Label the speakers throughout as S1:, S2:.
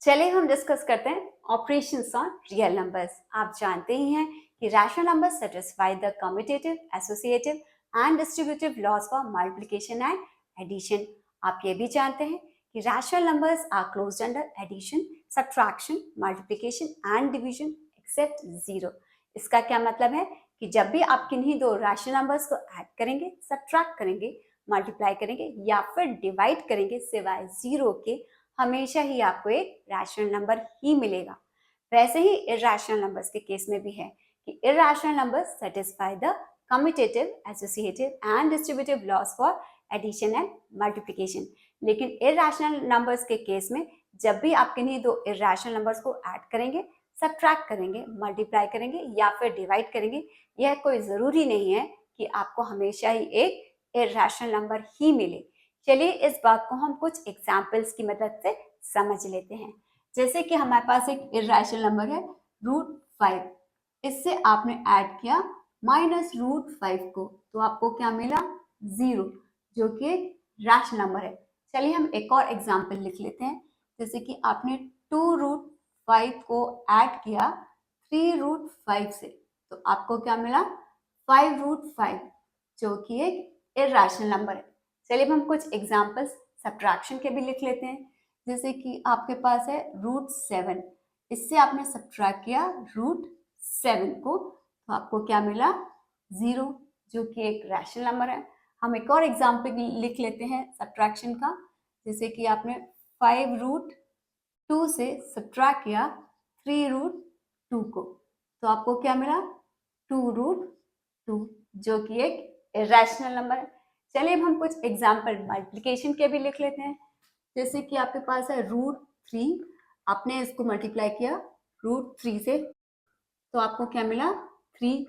S1: चलिए हम डिस्कस करते हैं ऑपरेशंस ऑन रियल नंबर्स। आप जानते ही हैं कि rational numbers satisfy the commutative, associative and distributive laws for multiplication and addition. आप ये भी जानते हैं कि rational numbers are closed under addition, subtraction, multiplication and division except zero. इसका क्या मतलब है कि जब भी आप किन्हीं दो रैशनल नंबर्स को ऐड करेंगे, सब्ट्रैक्ट करेंगे, मल्टीप्लाई करेंगे या फिर डिवाइड करेंगे सिवाय जीरो के, हमेशा ही आपको एक रैशनल नंबर ही मिलेगा। वैसे ही इरैशनल नंबर्स के केस में भी है कि irrational numbers satisfy the commutative, associative and distributive laws for addition and multiplication. लेकिन इरैशनल नंबर्स के केस में जब भी आप किन्हीं दो इरैशनल नंबर्स को ऐड करेंगे, सब्ट्रैक्ट करेंगे, मल्टीप्लाई करेंगे या फिर डिवाइड करेंगे, यह कोई जरूरी नहीं है कि आपको हमेशा ही एक इरैशनल नंबर ही मिले। चलिए इस बात को हम कुछ एग्जाम्पल्स की मदद से समझ लेते हैं। जैसे कि हमारे पास एक इरैशनल नंबर है √5, इससे आपने ऐड किया -√5 को, तो आपको क्या मिला? 0, जो कि एक रैशनल नंबर है। चलिए हम एक और एग्जाम्पल लिख लेते हैं। जैसे कि आपने 2√5 को ऐड किया 3√5 से, तो आपको क्या मिला? 5√5, जो कि एक इरैशनल नंबर है। चलिए हम कुछ एग्जाम्पल्स सब्ट्रैक्शन के भी लिख लेते हैं। जैसे कि आपके पास है √7, इससे आपने सब्ट्रैक्ट किया √7 को, तो आपको क्या मिला? 0, जो कि एक रैशनल नंबर है। हम एक और एग्जाम्पल लिख लेते हैं सब्ट्रैक्शन का। जैसे कि आपने 5√2 से सब्ट्रैक्ट किया 3√2 को, तो आपको क्या मिला? 2√2, जो कि एक इरैशनल नंबर है। चलिए अब हम कुछ एग्जाम्पल मल्टीप्लिकेशन के भी लिख लेते हैं। जैसे कि आपके पास है √3, आपने इसको मल्टीप्लाई किया √3 से, तो आपको क्या मिला? 3,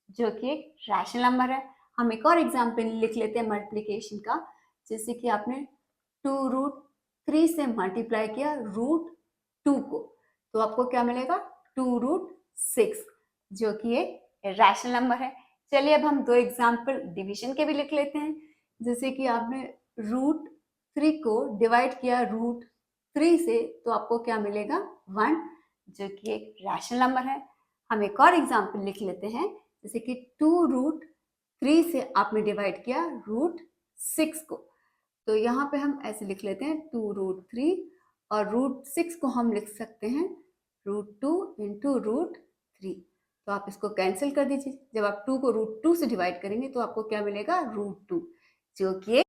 S1: जो कि एक रैशनल नंबर है। हम एक और एग्जाम्पल लिख लेते हैं मल्टीप्लिकेशन का। जैसे कि आपने 2√3 से मल्टीप्लाई किया √2 को, तो आपको क्या मिलेगा? 2√6, जो कि एक रैशनल नंबर है। चलिए अब हम दो एग्जाम्पल डिवीजन के भी लिख लेते हैं। जैसे कि आपने √3 को डिवाइड किया √3 से, तो आपको क्या मिलेगा? 1, जो कि एक रैशनल नंबर है। हम एक और एग्जाम्पल लिख लेते हैं। जैसे कि 2√3 से आपने डिवाइड किया √6 को, तो यहाँ पे हम ऐसे लिख लेते हैं 2√3, और √6 को हम लिख सकते हैं √2 इंटू √3। तो आप इसको कैंसिल कर दीजिए। जब आप 2 को √2 से डिवाइड करेंगे तो आपको क्या मिलेगा? √2, जो कि एक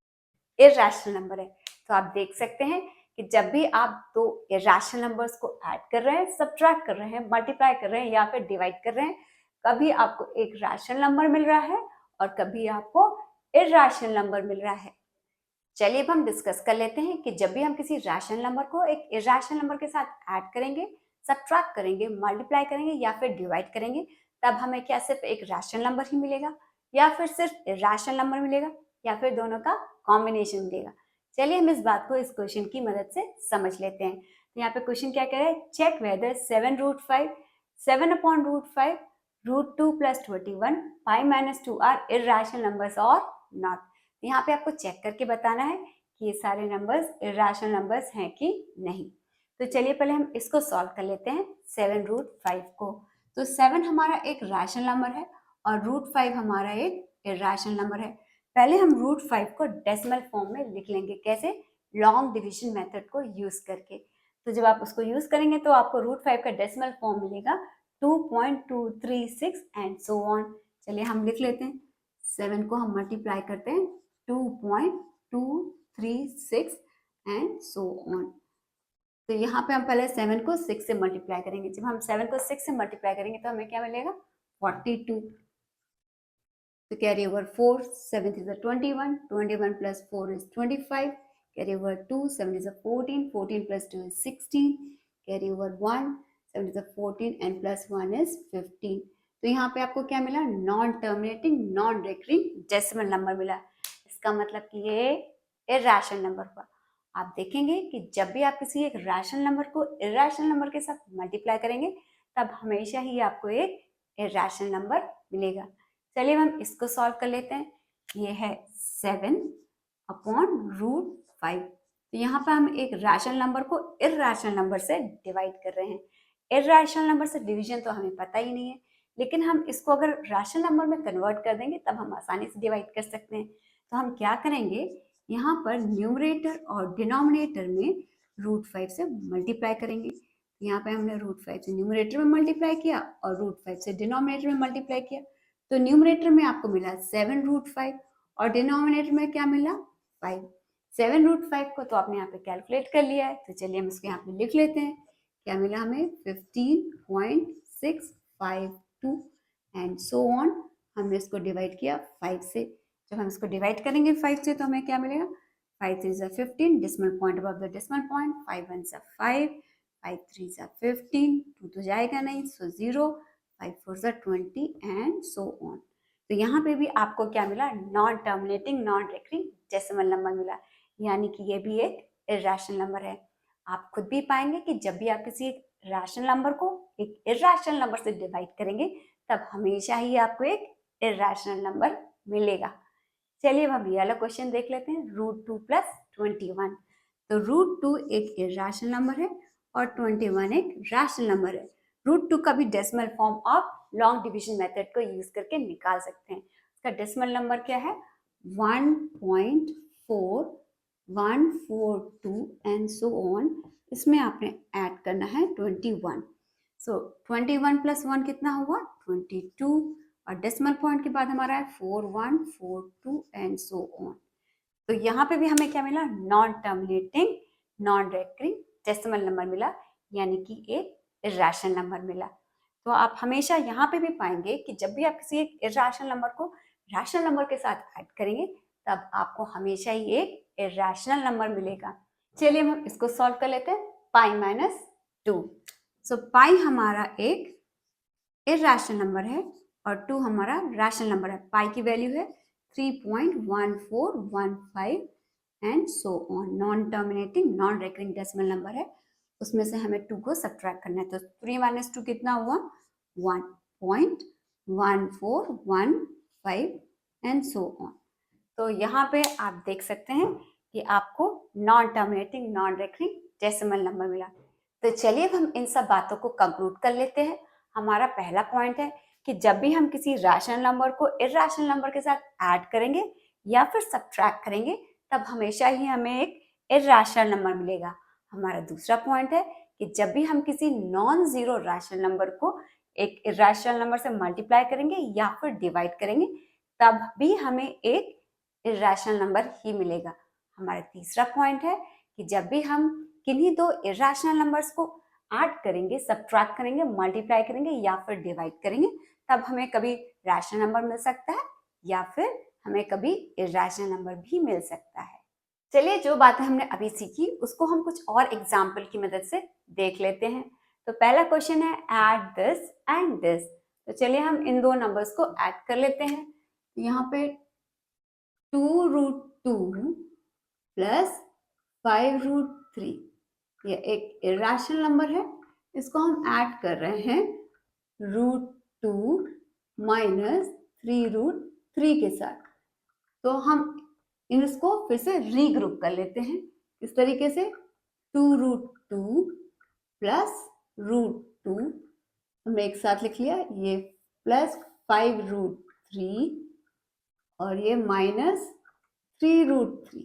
S1: इरैशनल नंबर है। तो आप देख सकते हैं कि जब भी आप दो इरैशनल नंबर्स को ऐड कर रहे हैं, सब्ट्रैक्ट कर रहे हैं, मल्टीप्लाई कर रहे हैं या फिर डिवाइड कर रहे हैं, कभी आपको एक रैशनल नंबर मिल रहा है और कभी आपको इरैशनल नंबर मिल रहा है। चलिए अब हम डिस्कस कर लेते हैं कि जब भी हम किसी रैशनल नंबर को एक इरैशनल नंबर के साथ ऐड करेंगे, सब्ट्रैक्ट करेंगे, मल्टीप्लाई करेंगे या फिर डिवाइड करेंगे, तब हमें क्या सिर्फ एक रैशनल नंबर ही मिलेगा या फिर सिर्फ इरैशनल नंबर मिलेगा या फिर दोनों का कॉम्बिनेशन मिलेगा। चलिए हम इस बात को इस क्वेश्चन की मदद से समझ लेते हैं। तो यहाँ पे क्वेश्चन क्या कह रहा है? Check whether 7√5, 7/√5, √2 + 21, pi - 2 are irrational numbers और नॉट। यहाँ पे आपको चेक करके बताना है कि ये सारे नंबर्स इरैशनल नंबर्स हैं कि नहीं। तो चलिए पहले हम इसको सॉल्व कर लेते हैं 7√5 को। तो 7 हमारा एक रैशनल नंबर है और √5 हमारा एक इरैशनल नंबर है। पहले हम √5 को डेसिमल फॉर्म में लिख लेंगे। कैसे? लॉन्ग डिवीजन मेथड को यूज करके। तो जब आप उसको यूज करेंगे तो आपको √5 का डेसिमल फॉर्म मिलेगा 2.236 एंड सो ऑन। चलिए हम लिख लेते हैं। 7 को हम मल्टीप्लाई करते हैं 2.236 एंड सो ऑन। तो यहाँ पे हम पहले 7 को 6 से मल्टीप्लाई करेंगे। जब हम 7 को 6 से मल्टीप्लाई करेंगे तो हमें क्या मिलेगा? 42। तो carry over 4, 7 is a 21, 21 plus 4 is 25, carry over 2, 7 is a 14, 14 plus 2 is 16, carry over 1, 7 is a 14 and plus 1 is 15। तो यहाँ पे आपको क्या मिला? Non terminating, non recurring decimal number मिला। इसका मतलब कि ये इरैशनल नंबर हुआ। आप देखेंगे कि जब भी आप किसी एक रैशनल नंबर को इरैशनल नंबर के साथ मल्टीप्लाई करेंगे तब हमेशा ही आपको एक इरैशनल नंबर मिलेगा। चलिए हम इसको सॉल्व कर लेते हैं। ये है 7/√5। तो यहाँ पे हम एक रैशनल नंबर को इर्रेशनल नंबर से डिवाइड कर रहे हैं। इर्रेशनल नंबर से डिवीजन तो हमें पता ही नहीं है, लेकिन हम इसको अगर रैशनल नंबर में कन्वर्ट कर देंगे तब हम आसानी से डिवाइड कर सकते हैं। तो हम क्या करेंगे, यहाँ पर न्यूमरेटर और डिनोमिनेटर में √5 से मल्टीप्लाई करेंगे। यहाँ पे हमने √5 से न्यूमरेटर में मल्टीप्लाई किया और √5 से डिनोमिनेटर में मल्टीप्लाई किया। तो न्यूमरेटर में आपको मिला 7√5 और डिनोमिनेटर में क्या मिला 5। 7√5 को तो आपने यहाँ पे कैलकुलेट कर लिया है, तो चलिए हम इसको यहाँ पे लिख लेते हैं। क्या मिला हमें 15.652 एंड सो ऑन। हमने इसको डिवाइड किया 5 से। जब हम इसको डिवाइड करेंगे 5 से तो हमें क्या मिलेगा, 5 3 ज़ा 15, decimal point above the decimal point, 5 1 ज़ा 5, 5 3 ज़ा 15, 2 तो जाएगा नहीं सो 0, 5 4 ज़ा 20 एंड सो ऑन। तो यहाँ पे भी आपको क्या मिला, non terminating non recurring decimal number मिला, यानी कि ये भी एक इर्रेशनल नंबर है। आप खुद भी पाएंगे कि जब भी आप किसी एक रैशनल नंबर को एक इर्रेशनल नंबर से डिवाइड करेंगे तब हमेशा ही आपको एक इर्रेशनल नंबर मिलेगा। चलिए अब हम ये वाला क्वेश्चन देख लेते हैं, √2 + 21। तो √2 एक इर्रेशनल नंबर है और 21 एक रैशनल नंबर है। √2 का भी डेसिमल फॉर्म आप लॉन्ग डिवीजन मेथड को यूज करके निकाल सकते हैं। इसका डेसिमल नंबर क्या है, 1.4142 एंड सो ऑन। इसमें आपने ऐड करना है 21। सो 21 + 1 कितना हुआ, 22 और डेसिमल पॉइंट के बाद हमारा है 4142 एंड सो ऑन। तो यहाँ पे भी हमें क्या मिला, non terminating non recurring decimal number मिला, यानी कि एक इर्रेशनल नंबर मिला। तो आप हमेशा यहाँ पे भी पाएंगे कि जब भी आप किसी एक इर्रेशनल नंबर को रैशनल नंबर के साथ ऐड करेंगे तब आपको हमेशा ही एक इर्रेशनल नंबर मिलेगा। चलिए हम इसको सॉल्व कर लेते हैं, पाई - 2। सो पाई हमारा एक इर्रेशनल नंबर है और 2 हमारा रैशनल नंबर है। पाई की वैल्यू है 3.1415 and so on. Non terminating non recurring decimal number है, उसमें से हमें 2 को सब्ट्रैक्ट करना है। तो 3 - 2 कितना हुआ, 1.1415 एंड सो ऑन। तो यहाँ पे आप देख सकते हैं कि आपको non terminating non recurring decimal number मिला। तो चलिए अब हम इन सब बातों को कंक्लूड कर लेते हैं। हमारा पहला पॉइंट है कि जब भी हम किसी रैशनल नंबर को इर्रेशनल नंबर के साथ ऐड करेंगे या फिर सब्ट्रैक्ट करेंगे तब हमेशा ही हमें एक इर्रेशनल नंबर मिलेगा। हमारा दूसरा पॉइंट है कि जब भी हम किसी नॉन जीरो रैशनल नंबर को एक इर्रेशनल नंबर से मल्टीप्लाई करेंगे या फिर डिवाइड करेंगे तब भी हमें एक इर्रेशनल नंबर ही मिलेगा। हमारा तीसरा पॉइंट है कि जब भी हम किन्हीं दो इर्रेशनल नंबर्स को ऐड करेंगे, सब्ट्रैक्ट करेंगे, मल्टीप्लाई करेंगे या फिर डिवाइड करेंगे तब हमें कभी रैशनल नंबर मिल सकता है या फिर हमें कभी इर्रेशनल नंबर भी मिल सकता है। चलिए जो बातें हमने अभी सीखी उसको हम कुछ और एग्जाम्पल की मदद से देख लेते हैं। तो पहला क्वेश्चन है ऐड दिस एंड दिस। तो चलिए हम इन दो नंबर्स को ऐड कर लेते हैं। यहाँ पे 2√2 + 5√3 ये एक इर्रेशनल नंबर है, इसको हम ऐड कर रहे हैं √2 - 3√3 के साथ। तो हम इसको फिर से रीग्रुप कर लेते हैं इस तरीके से, 2√2 + √2 हमने एक साथ लिख लिया, ये प्लस 5√3 और ये -3√3।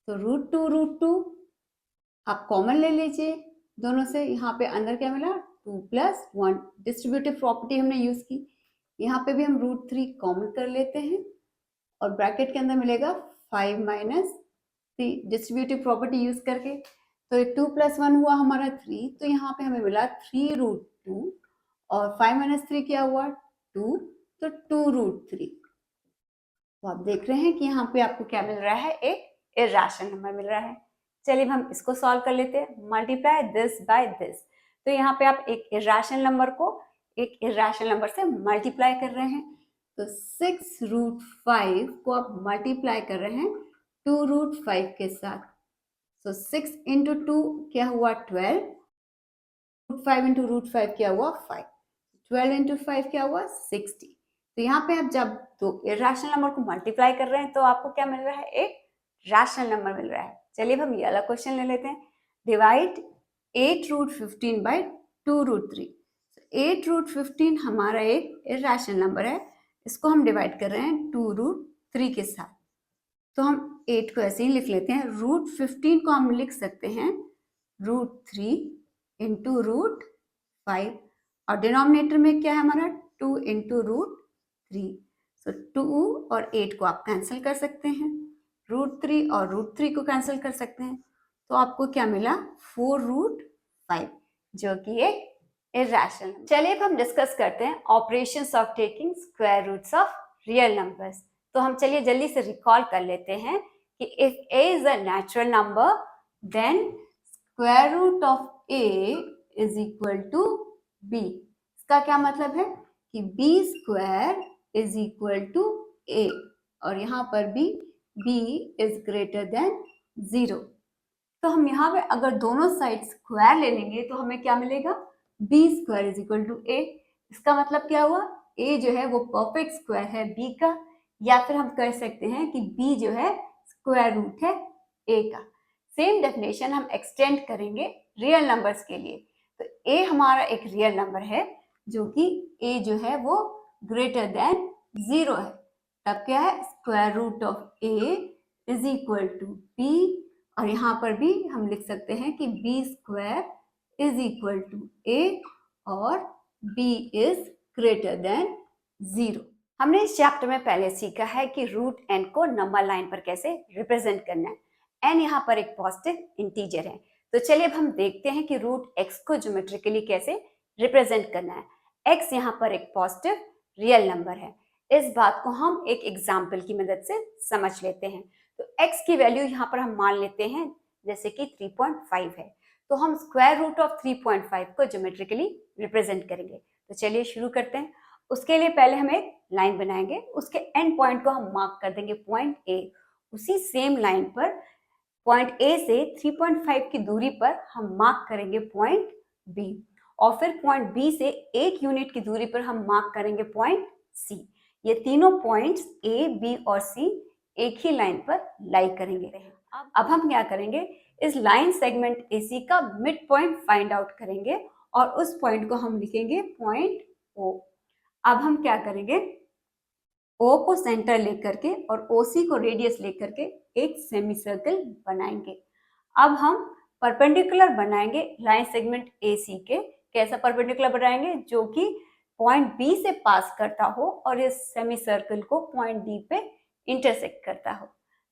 S1: तो √2 आप कॉमन ले लीजिए दोनों से। यहाँ पे अंदर क्या मिला, 2 + 1, डिस्ट्रीब्यूटिव प्रॉपर्टी हमने यूज की। यहाँ पे भी हम √3 कॉमन कर लेते हैं और ब्रैकेट के अंदर मिलेगा 5 - 3, डिस्ट्रीब्यूटिव प्रॉपर्टी यूज करके। तो 2 + 1 हुआ हमारा 3, तो यहाँ पे हमें मिला 3√2 और 5 - 3 क्या हुआ 2, तो 2√3। तो आप देख रहे हैं कि यहाँ पे आपको क्या मिल रहा है, एक इर्रेशनल नंबर मिल रहा है। चलिए हम इसको सॉल्व कर लेते हैं, मल्टीप्लाई दिस बाय दिस। तो यहाँ पे आप एक इर्रेशनल नंबर को एक इर्रेशनल नंबर से मल्टीप्लाई कर रहे हैं। तो 6√5 को आप मल्टीप्लाई कर रहे हैं 2√5 के साथ। तो 6 × 2 क्या हुआ 12, 5 × √5 क्या हुआ 5, 12 × 5 क्या हुआ 60। तो यहाँ पे आप जब दो इर्रेशनल नंबर को मल्टीप्लाई कर रहे हैं तो आपको क्या मिल रहा है, एक रैशनल नंबर मिल रहा है। चलिए हम ये वाला क्वेश्चन ले लेते हैं। Divide 8√15 by 2√3। 8√15 हमारा एक इरेशनल नंबर है, इसको हम डिवाइड कर रहे हैं 2√3 के साथ। तो हम 8 को ऐसे ही लिख लेते हैं। √15 को हम लिख सकते हैं √3 इंटू √5, और डिनोमिनेटर में क्या है हमारा 2 इंटू √3। तो 2 और 8 को आप कैंसिल कर सकते हैं, √3 और √3 को कैंसिल कर सकते हैं, तो आपको क्या मिला 4√5, जो कि एक इरेशनल। चलिए अब हम डिस्कस करते हैं operations of taking square roots of real numbers. तो हम चलिए जल्दी से रिकॉल कर लेते हैं कि if a is a natural number then square root of a is equal to b। इसका क्या मतलब है कि b square is equal to a, और यहाँ पर भी b इज ग्रेटर देन 0। तो हम यहाँ पे अगर दोनों साइड स्क्वायर ले लेंगे तो हमें क्या मिलेगा, b square is equal to a। इसका मतलब क्या हुआ, a जो है वो परफेक्ट स्क्वायर है b का, या फिर हम कह सकते हैं कि b जो है स्क्वायर रूट है a का। सेम डेफिनेशन हम एक्सटेंड करेंगे रियल नंबर्स के लिए। तो a हमारा एक रियल नंबर है, जो कि a जो है वो ग्रेटर देन 0 है, तब क्या है square root of a is equal to b, और यहाँ पर भी हम लिख सकते हैं कि b square is equal to a और b इज ग्रेटर देन 0। हमने इस चैप्टर में पहले सीखा है कि रूट n को नंबर लाइन पर कैसे रिप्रेजेंट करना है। n यहाँ पर एक पॉजिटिव इंटीजर है, तो चलिए अब हम देखते हैं कि रूट x को ज्योमेट्रिकली कैसे रिप्रेजेंट करना है। x यहाँ पर एक पॉजिटिव रियल नंबर है। इस बात को हम एक एग्जाम्पल की मदद से समझ लेते हैं। तो x की वैल्यू यहाँ पर हम मान लेते हैं जैसे कि 3.5 है, तो हम स्क्वायर रूट ऑफ 3.5 को ज्योमेट्रिकली रिप्रेजेंट करेंगे। तो चलिए शुरू करते हैं। उसके लिए पहले हम एक लाइन बनाएंगे, उसके एंड पॉइंट को हम मार्क कर देंगे पॉइंट A। उसी सेम लाइन पर पॉइंट A से 3.5 की दूरी पर हम मार्क करेंगे पॉइंट B, और फिर पॉइंट B से 1 यूनिट की दूरी पर हम मार्क करेंगे पॉइंट C। ये तीनों पॉइंट्स A, B और C एक ही लाइन पर लाई करेंगे। अब हम क्या करेंगे, इस लाइन सेगमेंट AC का मिड पॉइंट फाइंड आउट करेंगे, और उस पॉइंट को हम लिखेंगे पॉइंट O। अब हम क्या करेंगे, O को सेंटर लेकर के और OC को रेडियस लेकर के एक सेमी सर्कल बनाएंगे। अब हम परपेंडिकुलर बनाएंगे लाइन सेगमेंट AC के। कैसा परपेंडिकुलर बनाएंगे, जो कि पॉइंट B से पास करता हो और इस सेमी सर्कल को पॉइंट D पे इंटरसेक्ट करता हो।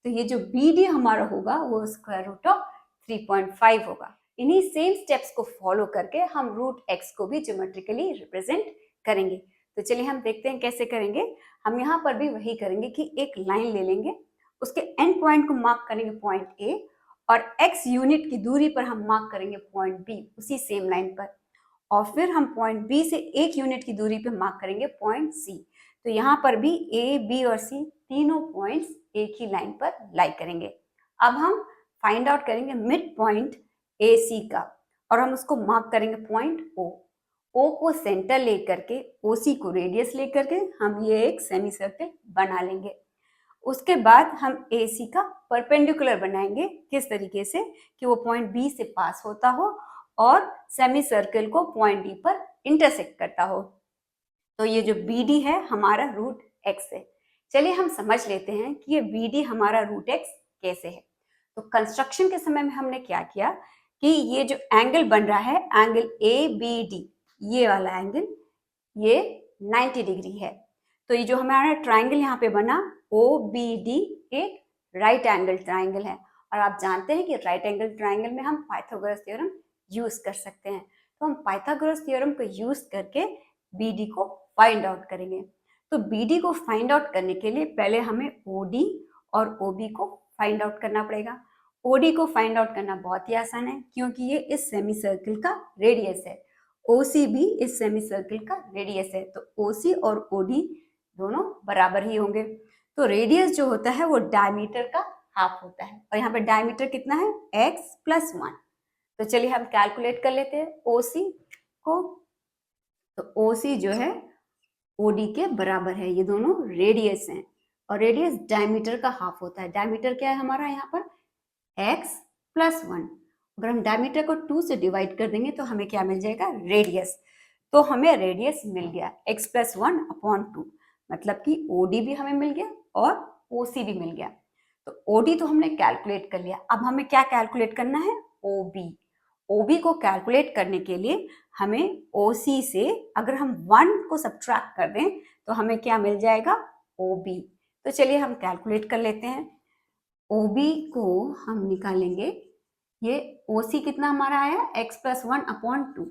S1: तो ये जो BD हमारा होगा वो स्क्वायर रूट ऑफ 3.5 होगा। इन्हीं सेम स्टेप्स को फॉलो करके हम रूट x को भी ज्योमेट्रिकली रिप्रेजेंट करेंगे। तो चलिए हम देखते हैं कैसे करेंगे। हम यहाँ पर भी वही करेंगे कि एक लाइन ले लेंगे, उसके एंड पॉइंट को मार्क करेंगे पॉइंट A, और x यूनिट की दूरी पर हम मार्क करेंगे पॉइंट B उसी सेम लाइन पर, और फिर हम पॉइंट B से 1 यूनिट की दूरी पर मार्क करेंगे पॉइंट C। तो यहाँ पर भी A, B और C तीनों पॉइंट्स एक ही लाइन पर लाई करेंगे। अब हम फाइंड आउट करेंगे मिड पॉइंट AC का, और हम उसको मार्क करेंगे पॉइंट O। O को सेंटर लेकर के OC को रेडियस लेकर के हम ये एक सेमी सर्कल बना लेंगे। उसके बाद हम AC का परपेंडिकुलर बनाएंगे, किस तरीके से कि वो पॉइंट B से पास होता हो और सेमी सर्कल को पॉइंट D पर इंटरसेक्ट करता हो। तो ये जो BD है हमारा रूट x है। चलिए हम समझ लेते हैं कि ये BD हमारा रूट x कैसे है। तो कंस्ट्रक्शन के समय में हमने क्या किया कि ये जो एंगल बन रहा है, एंगल ABD, ये वाला एंगल ये 90 डिग्री है। तो ये जो हमारा ट्राइंगल यहाँ पे बना OBD एक राइट एंगल ट्राइंगल है, और आप जानते हैं कि राइट एंगल ट्राइंगल में हम पाइथागोरस थ्योरम यूज कर सकते हैं। तो हम पाइथागोरस थ्योरम को यूज करके BD को फाइंड आउट करेंगे। तो BD को फाइंड आउट करने के लिए पहले हमें OD और OB को फाइंड आउट करना पड़ेगा। OD को फाइंड आउट करना बहुत ही आसान है, क्योंकि ये इस सेमी सर्कल का रेडियस है। OC भी इस सेमी सर्कल का रेडियस है, तो OC और OD दोनों बराबर ही होंगे। तो रेडियस जो होता है वो डायमीटर का हाफ होता है, और यहाँ पे डायमीटर कितना है x + 1। तो चलिए हम कैलकुलेट कर लेते हैं OC को। तो OC जो है OD के बराबर है, ये दोनों रेडियस हैं, और रेडियस डायमीटर का हाफ होता है। डायमीटर क्या है हमारा यहाँ पर x प्लस 1। अगर हम डायमीटर को 2 से डिवाइड कर देंगे तो हमें क्या मिल जाएगा, रेडियस। तो हमें रेडियस मिल गया x प्लस 1/2, मतलब कि OD भी हमें मिल गया और OC भी मिल गया। तो OD तो हमने कैलकुलेट कर लिया, अब हमें क्या कैलकुलेट करना है, OB। OB को कैलकुलेट करने के लिए हमें OC से अगर हम 1 को सब्ट्रैक्ट कर दें तो हमें क्या मिल जाएगा, OB। तो चलिए हम कैलकुलेट कर लेते हैं। OB को हम निकालेंगे, ये OC कितना हमारा आया, x प्लस 1/2।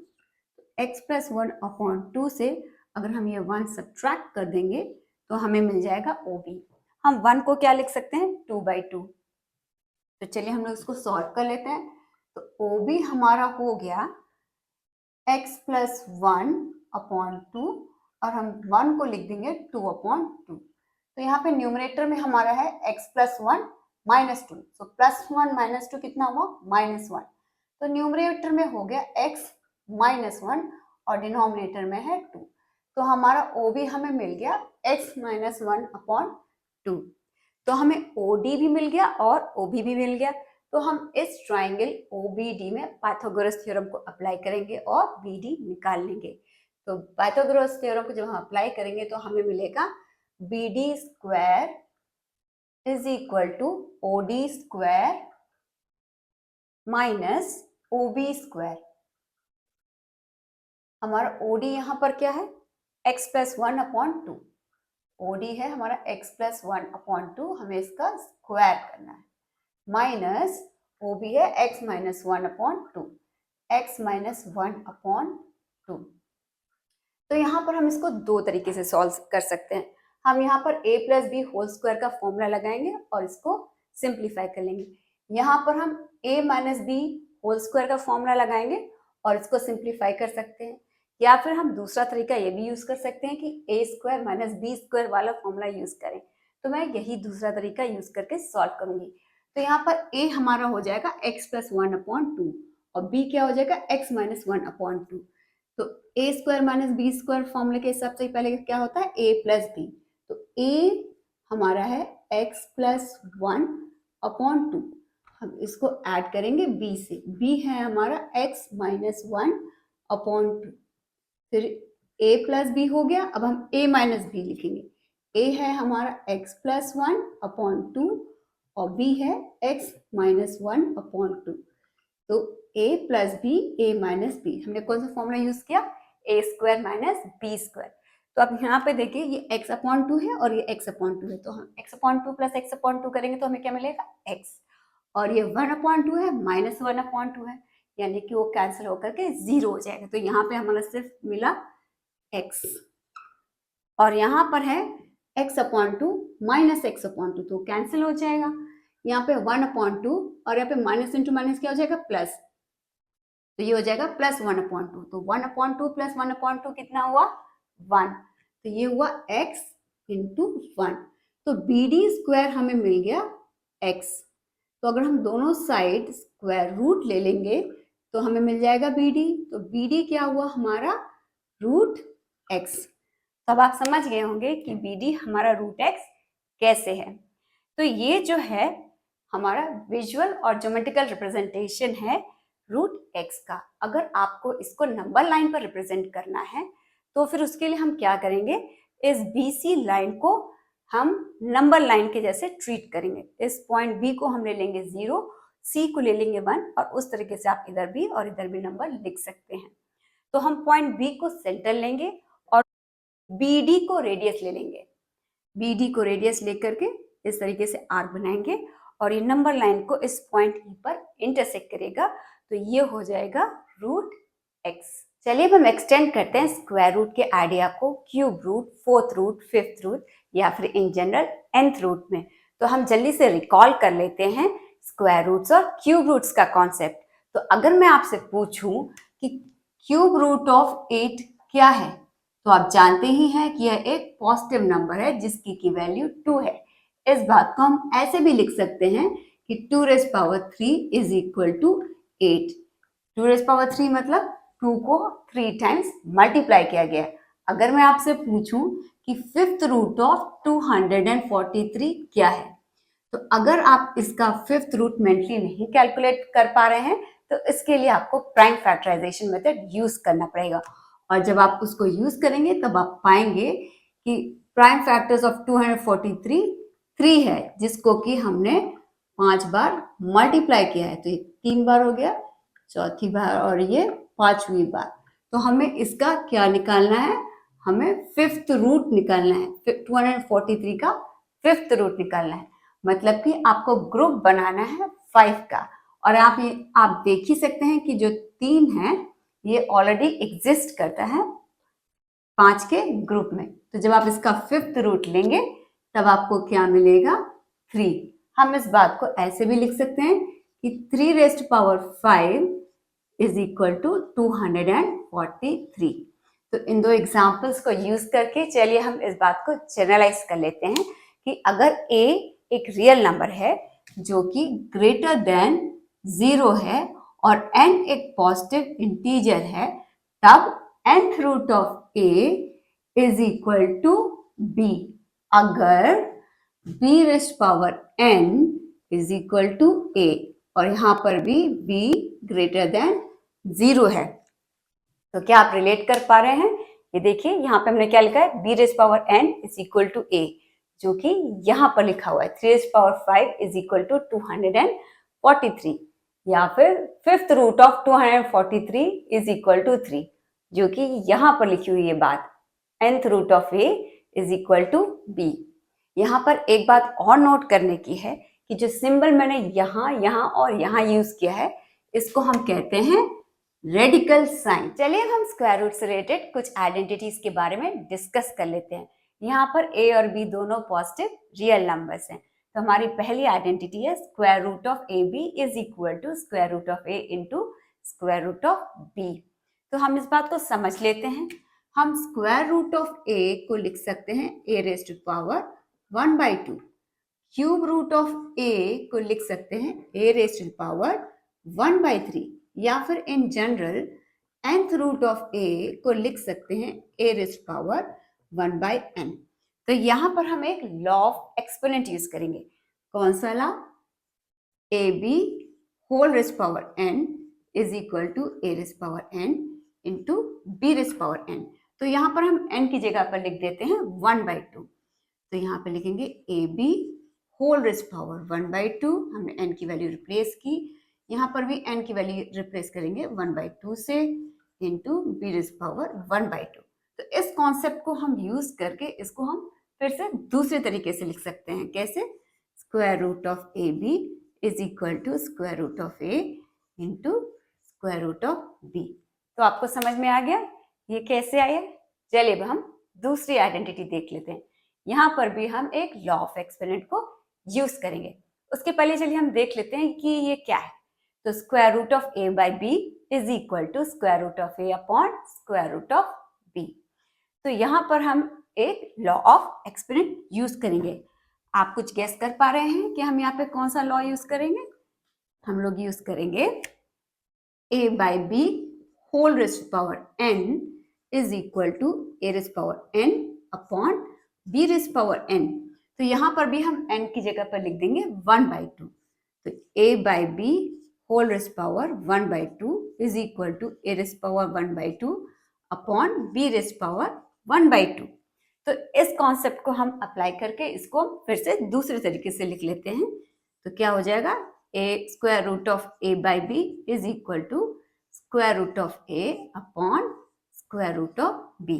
S1: x प्लस 1/2 से अगर हम ये 1 सब्ट्रैक्ट कर देंगे तो हमें मिल जाएगा OB। हम 1 को क्या लिख सकते हैं, 2/2। तो चलिए हम लोग इसको सॉल्व कर लेते हैं। तो OB हमारा हो गया x प्लस 1/2 और हम 1 को लिख देंगे 2/2। तो यहाँ पे न्यूमरेटर में हमारा है x प्लस 1 माइनस 2। तो प्लस 1 माइनस 2 कितना हुआ, -1। तो न्यूमरेटर में हो गया x माइनस 1 और डिनोमिनेटर में है 2। तो हमारा OB हमें मिल गया x माइनस 1/2। तो हमें OD भी मिल गया और OB भी मिल गया। तो हम इस ट्राइंगल OBD में पाइथागोरस थ्योरम को अप्लाई करेंगे और BD निकाल लेंगे। तो पाइथागोरस थ्योरम को जब हम अप्लाई करेंगे तो हमें मिलेगा BD square is equal to OD square minus OB square. हमारा OD यहाँ पर क्या है, x प्लस 1/2। OD है हमारा x प्लस 1/2, हमें इसका स्क्वायर करना है, माइनस OB है x माइनस 1/2, x माइनस 1/2। तो यहाँ पर हम इसको दो तरीके से सॉल्व कर सकते हैं। हम यहाँ पर a plus B whole square का फॉर्मूला लगाएंगे और इसको सिंप्लीफाई कर लेंगे। यहाँ पर हम a minus B whole square का फॉर्मूला लगाएंगे और इसको सिंप्लीफाई कर सकते हैं, या फिर हम दूसरा तरीका ये भी यूज कर सकते हैं कि a square minus B square वाला फॉर्मूला यूज करें। तो मैं यही दूसरा तरीका यूज करके सॉल्व करूंगी। तो यहाँ पर a हमारा हो जाएगा x प्लस 1/2 और b क्या हो जाएगा, x माइनस 1/2। तो a square minus B square फॉर्मूले के हिसाब से पहले क्या होता है, a प्लस बी। तो a हमारा है x प्लस 1/2, हम इसको ऐड करेंगे b से, b है हमारा x माइनस 1/2। फिर a प्लस बी हो गया, अब हम a माइनस बी लिखेंगे। a है हमारा x प्लस 1/2 और b है x माइनस 1/2। तो a plus B, a minus B, हमने कौन सा फॉर्मूला यूज किया, a square minus B square. तो अब यहाँ पे देखिए ये x/2 है और ये x/2 है, तो हम x/2 प्लस x/2 करेंगे तो हमें क्या मिलेगा, x। और ये 1/2 है माइनस 1/2 है, यानी कि वो कैंसिल होकर के 0 हो जाएगा। तो यहाँ पे हमारा सिर्फ मिला x और यहाँ पर है x/2 माइनस x/2, तो कैंसिल हो जाएगा। यहाँ पे 1/2 और यहाँ पे माइनस इंटू माइनस क्या हो जाएगा, प्लस। तो ये हो जाएगा प्लस 1/2। तो 1/2 प्लस 1/2 कितना हुआ, 1। तो ये हुआ x इंटू 1। तो BD स्क्वायर हमें मिल गया x। तो अगर हम दोनों साइड स्क्वायर रूट ले लेंगे तो हमें मिल जाएगा BD। तो BD क्या हुआ हमारा, रूट x। तो अब आप समझ गए होंगे कि BD हमारा रूट x कैसे है। तो ये जो है हमारा विजुअल और ज्योमेट्रिकल रिप्रेजेंटेशन है रूट x का। अगर आपको इसको नंबर लाइन पर रिप्रेजेंट करना है तो फिर उसके लिए हम क्या करेंगे, इस BC लाइन को हम नंबर लाइन के जैसे ट्रीट करेंगे। इस पॉइंट B को हम ले लेंगे 0, C को ले लेंगे 1 और उस तरीके से आप इधर भी और इधर भी नंबर लिख सकते हैं। तो हम पॉइंट B को सेंटर लेंगे और BD को रेडियस ले लेंगे। BD को रेडियस लेकर के इस तरीके से आर्क बनाएंगे और ये नंबर लाइन को इस पॉइंट E पर इंटरसेक्ट करेगा, तो ये हो जाएगा रूट x। चलिए अब हम एक्सटेंड करते हैं स्क्वायर रूट के आइडिया को cube root, fourth root, fifth root या फिर इन जनरल nth रूट में। तो हम जल्दी से रिकॉल कर लेते हैं स्क्वायर रूट्स और क्यूब रूट्स का कॉन्सेप्ट। तो अगर मैं आपसे पूछूं कि क्यूब रूट ऑफ 8 क्या है, तो आप जानते ही हैं कि यह एक पॉजिटिव नंबर है जिसकी की वैल्यू 2 है। इस बात को हम ऐसे भी लिख सकते हैं कि 2⁻³ इज इक्वल टू 8। 2⁻³ मतलब 2 को 3 टाइम्स मल्टीप्लाई किया गया। अगर मैं आपसे पूछूं कि फिफ्थ रूट ऑफ 243 क्या है, तो अगर आप इसका फिफ्थ रूट मेंटली नहीं कैलकुलेट कर पा रहे हैं तो इसके लिए आपको प्राइम फैक्टराइजेशन मेथड यूज करना पड़ेगा। और जब आप उसको यूज करेंगे तब आप पाएंगे कि प्राइम फैक्टर्स ऑफ 243 3 है, जिसको कि हमने 5 बार मल्टीप्लाई किया है। तो ये 3 बार हो गया, चौथी बार और ये 5वीं बार। तो हमें इसका क्या निकालना है, हमें फिफ्थ रूट निकालना है। 243 का फिफ्थ रूट निकालना है, मतलब कि आपको ग्रुप बनाना है 5 का। और आप देख ही सकते हैं कि जो 3 है ये ऑलरेडी एग्जिस्ट करता है 5 के ग्रुप में। तो जब आप इसका फिफ्थ रूट लेंगे तब आपको क्या मिलेगा, 3। हम इस बात को ऐसे भी लिख सकते हैं कि 3 raised power 5 is equal to 243। तो इन दो एग्जाम्पल्स को यूज करके चलिए हम इस बात को जनरलाइज कर लेते हैं कि अगर a एक रियल नंबर है जो कि ग्रेटर देन 0 है और n एक पॉजिटिव इंटीजर है, तब nth root of a is equal to b। अगर b raised power n is equal to a और यहां पर भी b ग्रेटर देन 0 है। तो क्या आप रिलेट कर पा रहे हैं? ये देखिए यहाँ पे हमने क्या लिखा है, b raised power n is equal to a, जो कि यहाँ पर लिखा हुआ है 3 raised power 5 is equal to 243, या फिर fifth root of 243 is equal to 3, जो कि यहाँ पर लिखी हुई है बात, nth root of a is equal to b। यहाँ पर एक बात और नोट करने की है कि जो सिंबल मैंने यहाँ और यहाँ यूज किया है, इसको हम कहते हैं रेडिकल साइन। चलिए अब हम स्क्वायर रूट से रिलेटेड कुछ आइडेंटिटीज के बारे में डिस्कस कर लेते हैं। यहाँ पर a और b दोनों पॉजिटिव रियल नंबर्स हैं। तो हमारी पहली आइडेंटिटी है square root of A B is equal to square root of A into square root of B. तो हम इस बात को समझ लेते हैं। हम स्क्वायर रूट ऑफ a को लिख सकते हैं a raise to power 1/2। Cube root of a को लिख सकते हैं a रेज़ टू पावर 1/3, या फिर in general nth root of a को लिख सकते हैं a raise to power 1/n। तो यहाँ पर हम एक लॉ ऑफ एक्सपोनेंट यूज करेंगे। कौन सा law? A B whole raise power n is equal to a raise power n into b raise power n। तो यहाँ पर हम n की जगह पर लिख देते हैं 1/2। तो यहाँ पर लिखेंगे A B whole raise power 1/2, हमने n की वैल्यू रिप्लेस की। यहाँ पर भी n की वैल्यू रिप्लेस करेंगे 1/2 से इंटू b रेज़ पावर 1/2। तो इस कॉन्सेप्ट को हम यूज करके इसको हम फिर से दूसरे तरीके से लिख सकते हैं। कैसे? Square root of A B is equal to square root of A into square root of B. तो आपको समझ में आ गया ये कैसे आया? चलिए अब हम दूसरी आइडेंटिटी देख लेते हैं। यहाँ पर भी हम एक लॉ ऑफ एक्सपोनेंट को यूज करेंगे। उसके पहले चलिए हम देख लेते हैं कि ये क्या है। तो square root of a by B is equal to square root of a upon square root of b। तो यहाँ पर हम एक लॉ ऑफ एक्सपोनेंट यूज करेंगे। आप कुछ गेस कर पा रहे हैं कि हम यहाँ पे कौन सा लॉ यूज करेंगे? हम लोग यूज करेंगे a by B whole raise power n is equal to a raise power n upon b raise power n। तो यहाँ पर भी हम n की जगह पर लिख देंगे 1/2। तो a by B whole raise power 1/2 is equal to a raise power 1/2 upon b raise power 1/2। तो इस कॉन्सेप्ट को हम अप्लाई करके इसको फिर से दूसरे तरीके से लिख लेते हैं। तो क्या हो जाएगा? a square root of a by B is equal to square root of a upon square root of b।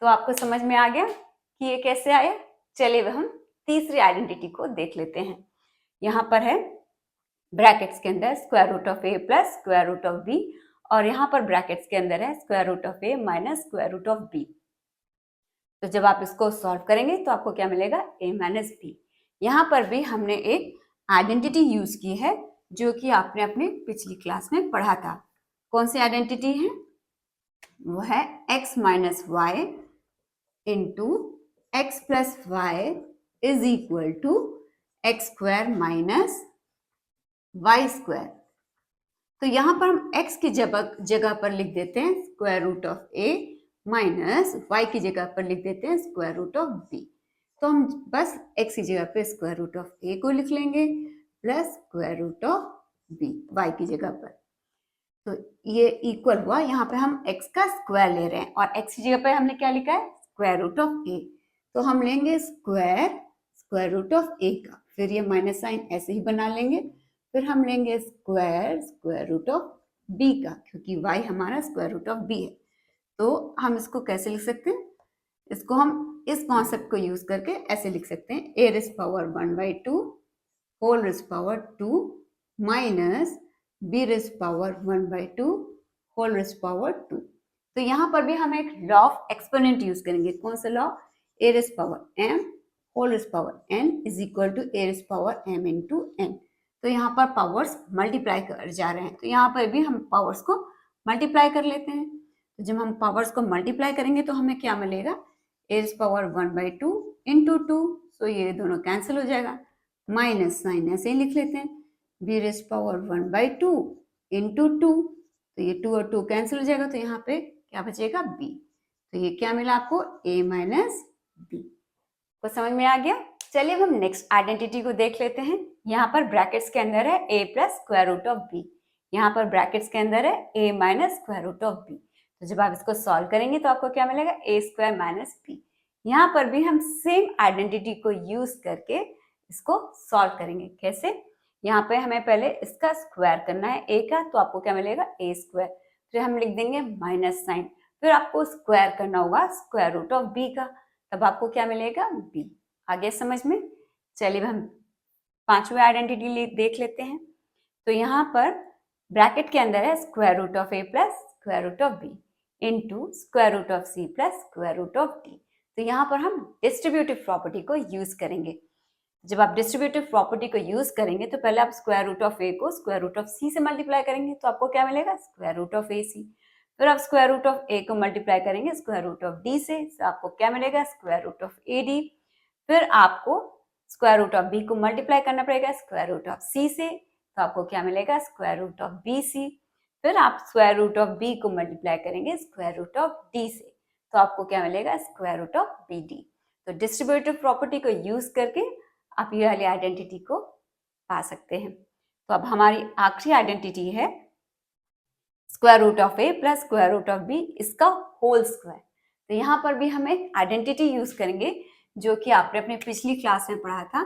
S1: तो आपको समझ में आ गया कि ये कैसे आया? चलिए अब हम तीसरी आइडेंटिटी को देख लेते हैं। यहाँ पर है ब्रैकेट्स के अंदर square root of a plus square root of b, और यहाँ पर ब्रैकेट्स के अंदर है square root of a minus square root of b। तो जब आप इसको सॉल्व करेंगे तो आपको क्या मिलेगा? a minus b। यहाँ पर भी हमने एक आइडेंटिटी यूज की है जो कि आपने अपने पिछली क्लास में पढ़ा था। कौन सी आइडेंटिटी है? वो है x minus Y into X plus Y is equal to X square minus Y square. तो यहाँ पर हम x की जगह पर लिख देते हैं square root of a minus y की जगह पर लिख देते हैं स्क्वायर रूट ऑफ b। तो हम बस x की जगह पे स्क्वायर रूट ऑफ a को लिख लेंगे plus square root of b y की जगह पर। तो ये इक्वल हुआ, यहाँ पे हम x का स्क्वायर ले रहे हैं और x की जगह पे हमने क्या लिखा है, स्क्वायर रूट ऑफ a। तो हम लेंगे स्क्वायर रूट ऑफ a का, फिर ये माइनस साइन ऐसे ही बना लेंगे, फिर हम लेंगे स्क्वायर रूट ऑफ b का, क्योंकि y हमारा स्क्वायर रूट ऑफ b है। तो हम इसको कैसे लिख सकते हैं, इसको हम इस कॉन्सेप्ट को यूज करके ऐसे लिख सकते हैं, a raise power 1/2 whole raise power 2 minus b raise power 1/2 whole raise power 2। तो यहाँ पर भी हम एक लॉ ऑफ एक्सपोनेंट यूज करेंगे। कौन सा law, a raise power m whole raise power n is equal to a raise power m into n। तो यहाँ पर पावर्स मल्टीप्लाई कर जा रहे हैं, तो यहाँ पर भी हम पावर्स को मल्टीप्लाई कर लेते हैं। तो जब हम पावर्स को मल्टीप्लाई करेंगे तो हमें क्या मिलेगा, a रेज़ पावर 1/2 इंटू 2, तो ये दोनों कैंसिल हो जाएगा, माइनस साइन ऐसे ही लिख लेते हैं, b रेज़ पावर 1/2 इंटू 2, तो ये 2 और 2 कैंसिल हो जाएगा, तो यहाँ पे क्या बचेगा, b। तो ये क्या मिला आपको, a माइनस b। को समझ में आ गया। चलिए अब हम नेक्स्ट आइडेंटिटी को देख लेते हैं। यहाँ पर ब्रैकेट्स के अंदर है a plus square root of b, यहाँ पर ब्रैकेट्स के अंदर है a minus square root of b। तो जब आप इसको सॉल्व करेंगे तो आपको क्या मिलेगा, a स्क्वायर माइनस b। यहाँ पर भी हम सेम आइडेंटिटी को यूज करके इसको सॉल्व करेंगे। कैसे, यहाँ पे हमें पहले इसका स्क्वायर करना है a का, तो आपको क्या मिलेगा, a स्क्वायर, फिर हम लिख देंगे माइनस साइन, फिर आपको स्क्वायर करना होगा स्क्वायर रूट ऑफ b का, तब आपको क्या मिलेगा, b। आगे समझ में। चलिए हम पांचवी आइडेंटिटी देख लेते हैं। तो यहाँ पर ब्रैकेट के अंदर है square root of a plus square root of b into square root of c plus square root of d। तो यहाँ पर हम डिस्ट्रीब्यूटिव प्रॉपर्टी को यूज करेंगे। जब आप डिस्ट्रीब्यूटिव प्रॉपर्टी को यूज करेंगे तो पहले आप स्क्वायर रूट ऑफ a को स्क्वायर रूट ऑफ c से मल्टीप्लाई करेंगे, तो आपको क्या मिलेगा, स्क्वायर रूट ऑफ ac। फिर आप स्क्वायर रूट ऑफ a को मल्टीप्लाई करेंगे स्क्वायर रूट ऑफ d से, तो आपको क्या मिलेगा, स्क्वायर रूट ऑफ ad। फिर आपको स्क्वायर रूट ऑफ b को मल्टीप्लाई करना पड़ेगा स्क्वायर रूट ऑफ c से, तो आपको क्या मिलेगा, स्क्वायर रूट ऑफ bc। फिर आप स्क्वायर रूट ऑफ b को मल्टीप्लाई करेंगे स्क्वायर रूट ऑफ d से, तो आपको क्या मिलेगा, स्क्वायर रूट ऑफ bd। तो डिस्ट्रीब्यूटिव प्रॉपर्टी को यूज करके आप ये वाली आइडेंटिटी को पा सकते हैं। तो अब हमारी आखिरी आइडेंटिटी है square root of a plus square root of b, इसका होल स्क्वायर। तो यहाँ पर भी हम एक आइडेंटिटी यूज करेंगे जो कि आपने अपने पिछली क्लास में पढ़ा था।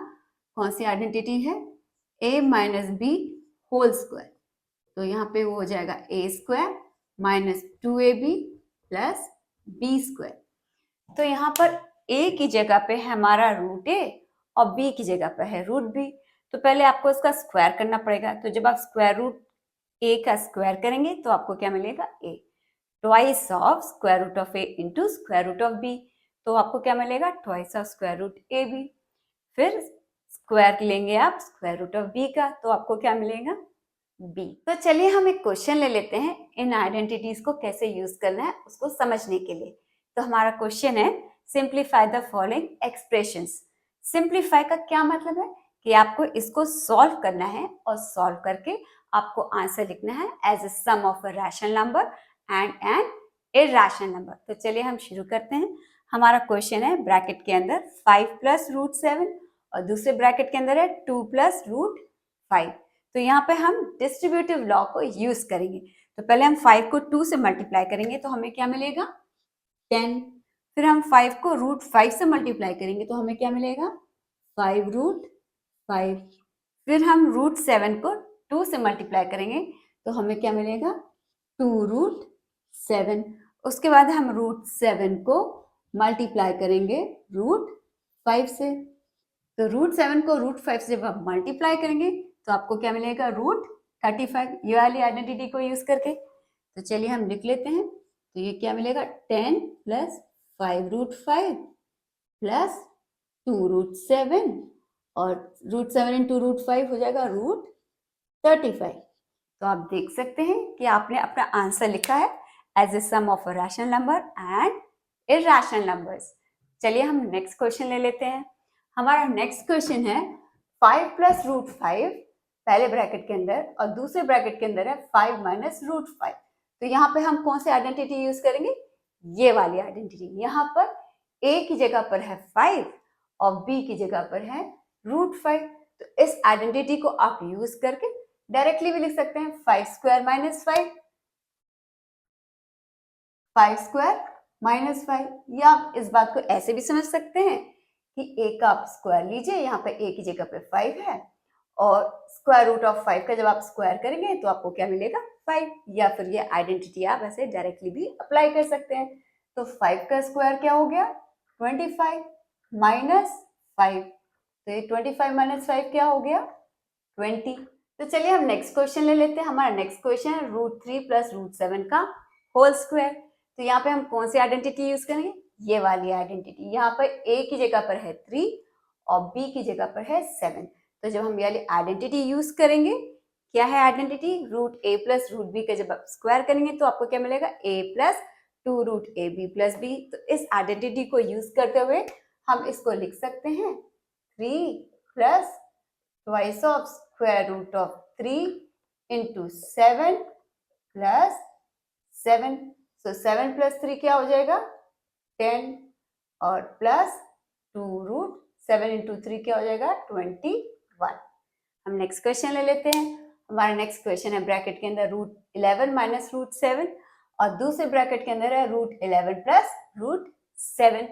S1: कौन सी आइडेंटिटी है, a minus b whole square. तो यहाँ पे वो हो जाएगा a square minus 2ab plus b square. तो यहाँ पर a की जगह पे है हमारा रूट a और b की जगह पे है रूट b। तो पहले आपको इसका स्क्वायर करना पड़ेगा। तो जब आप स्क्वायर रूट a का स्क्वायर करेंगे तो आपको क्या मिलेगा, a twice of square root of a into square root of b, तो आपको क्या मिलेगा, twice of square root A B. फिर स्क्वायर लेंगे आप स्क्वायर रूट ऑफ b का, तो आपको क्या मिलेगा, b। तो चलिए हम एक क्वेश्चन ले लेते हैं, इन आइडेंटिटीज को कैसे यूज करना है उसको समझने के लिए। तो हमारा क्वेश्चन है, simplify the following expressions. Simplify का क्या मतलब है कि आपको इसको सॉल्व करना है और सॉल्व करके आपको आंसर लिखना है as a sum of a rational number and an irrational number. तो चलिए हम शुरू करते हैं। हमारा क्वेश्चन है ब्रैकेट के अंदर 5 प्लस रूट 7 और दूसरे ब्रैकेट के अंदर है 2 प्लस रूट 5। तो यहाँ पे हम डिस्ट्रीब्यूटिव लॉ को यूज करेंगे। तो पहले हम 5 को 2 से मल्टीप्लाई करेंगे तो हमें क्या मिलेगा, 10। फिर हम 5 को रूट 5 से मल्टीप्लाई करेंगे तो हमें क्या मिलेगा, 5 रूट 5। फिर हम रूट 7 को 2 से मल्टीप्लाई करेंगे तो हमें क्या मिलेगा, 2 रूट 7। उसके बाद हम रूट 7 को मल्टीप्लाई करेंगे रूट 5 से। तो रूट 7 को रूट 5 से जब आप मल्टीप्लाई करेंगे तो आपको क्या मिलेगा, रूट 35। ये वाली आइडेंटिटी को यूज करके तो चलिए हम लिख लेते हैं। तो ये क्या मिलेगा, 10 प्लस 5 रूट 5 प्लस 2 रूट 7 और रूट 7 इंटू रूट 5 हो जाएगा रूट 35। तो आप देख सकते हैं कि आपने अपना आंसर लिखा है as a sum of a rational number and irrational numbers. चलिए हम नेक्स्ट क्वेश्चन ले लेते हैं। हमारा नेक्स्ट क्वेश्चन है 5 प्लस रूट 5 पहले ब्रैकेट के अंदर और दूसरे ब्रैकेट के अंदर है 5 माइनस रूट 5। तो यहाँ पे हम कौन सी आइडेंटिटी यूज करेंगे, ये वाली आइडेंटिटी। यहाँ पर a की जगह पर है 5 और b की जगह पर है √5। तो इस आइडेंटिटी को आप यूज करके डायरेक्टली भी लिख सकते हैं 5 स्क्वायर माइनस 5, 5 स्क्वायर माइनस 5। या आप इस बात को ऐसे भी समझ सकते हैं कि a का आप स्क्वायर लीजिए, यहाँ पे a की जगह पे 5 है और स्क्वायर रूट ऑफ 5 का जब आप स्क्वायर करेंगे तो आपको क्या मिलेगा 5। या फिर ये आइडेंटिटी आप ऐसे डायरेक्टली भी अप्लाई कर सकते हैं। तो 5 का स्क्वायर क्या हो गया 25 माइनस 5, तो ये 25 माइनस 5 क्या हो गया 20। तो चलिए हम नेक्स्ट क्वेश्चन ले लेते हैं। हमारा नेक्स्ट क्वेश्चन है √3 प्लस √7 का होल स्क्वायर। तो यहाँ पे हम कौन सी आइडेंटिटी यूज करेंगे, ये वाली आइडेंटिटी। यहाँ पर a की जगह पर है 3 और b की जगह पर है 7। तो जब हम ये वाली आइडेंटिटी यूज करेंगे, क्या है आइडेंटिटी, √a प्लस √b का जब आप स्क्वायर करेंगे तो आपको क्या मिलेगा a plus 2√ab plus b। तो इस आइडेंटिटी को यूज करते हुए हम इसको लिख सकते हैं 3 plus twice of square root of 3 into 7 plus 7। So 7 plus 3 क्या हो जाएगा 10 और प्लस 2√7 इंटू 3 क्या हो जाएगा 21। हम नेक्स्ट क्वेश्चन ले लेते हैं। हमारा नेक्स्ट क्वेश्चन है ब्रैकेट के अंदर √11 माइनस √7 और दूसरे ब्रैकेट के अंदर है √11 प्लस √7।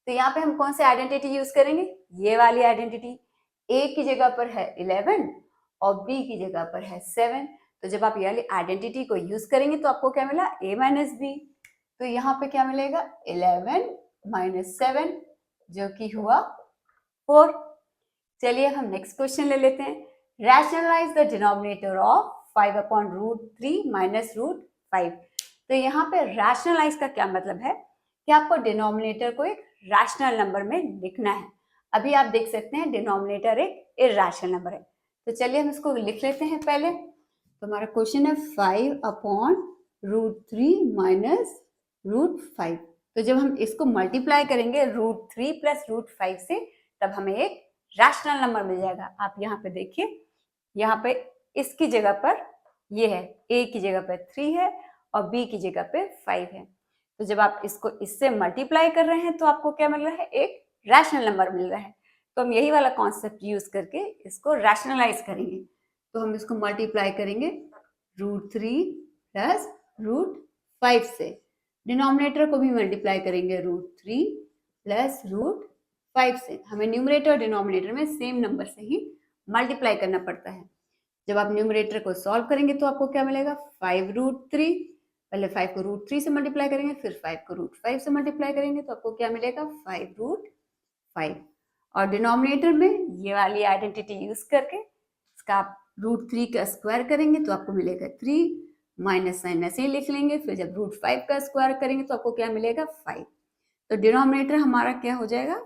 S1: तो यहाँ पे हम कौन सी आइडेंटिटी यूज करेंगे, ये वाली आइडेंटिटी। a की जगह पर है 11 और b की जगह पर है 7। तो जब आप ये वाली आइडेंटिटी को यूज करेंगे तो आपको क्या मिला a माइनस b। तो यहाँ पे क्या मिलेगा 11 माइनस 7 जो कि हुआ 4। चलिए हम नेक्स्ट क्वेश्चन ले लेते हैं। Rationalise the denominator of 5 upon √3 minus √5। तो यहाँ पे रैशनलाइज का क्या मतलब है कि आपको डिनोमिनेटर को एक रैशनल नंबर में लिखना है। अभी आप देख सकते हैं डिनोमिनेटर एक इरैशनल नंबर है। तो चलिए हम इसको लिख लेते हैं पहले। तो हमारा क्वेश्चन है 5 अपॉन √3 माइनस √5। तो जब हम इसको मल्टीप्लाई करेंगे √3 प्लस √5 से तब हमें एक रैशनल नंबर मिल जाएगा। आप यहाँ पे देखिए, यहाँ पे इसकी जगह पर ये है, a की जगह पर 3 है और b की जगह पे 5 है। तो जब आप इसको इससे मल्टीप्लाई कर रहे हैं तो आपको क्या मिल रहा है, एक रैशनल नंबर मिल रहा है। तो हम यही वाला कॉन्सेप्ट यूज करके इसको रैशनलाइज करेंगे। तो हम इसको मल्टीप्लाई करेंगे √3 प्लस √5 से, डिनोमिनेटर को भी मल्टीप्लाई करेंगे √3 प्लस √5 से। हमें न्यूमरेटर और डिनोमिनेटर में सेम नंबर से ही मल्टीप्लाई करना पड़ता है। जब आप न्यूमरेटर को सॉल्व करेंगे तो आपको क्या मिलेगा 5√3। पहले 5 को √3 से मल्टीप्लाई करेंगे, फिर 5 को √5 से मल्टीप्लाई करेंगे तो आपको क्या मिलेगा 5√5। और डिनोमिनेटर में ये वाली आइडेंटिटी यूज करके इसका आप √3 का स्क्वायर करेंगे तो आपको मिलेगा 3, माइनस साइन ऐसे ही लिख लेंगे। फिर जब √5 का स्क्वायर करेंगे तो आपको क्या मिलेगा 5। तो डिनोमिनेटर हमारा क्या हो जाएगा,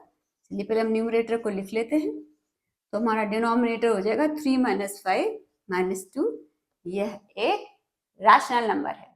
S1: चलिए पहले हम न्यूमरेटर को लिख लेते हैं। तो हमारा डिनोमिनेटर हो जाएगा 3 - 5 - 2। यह एक रैशनल नंबर है।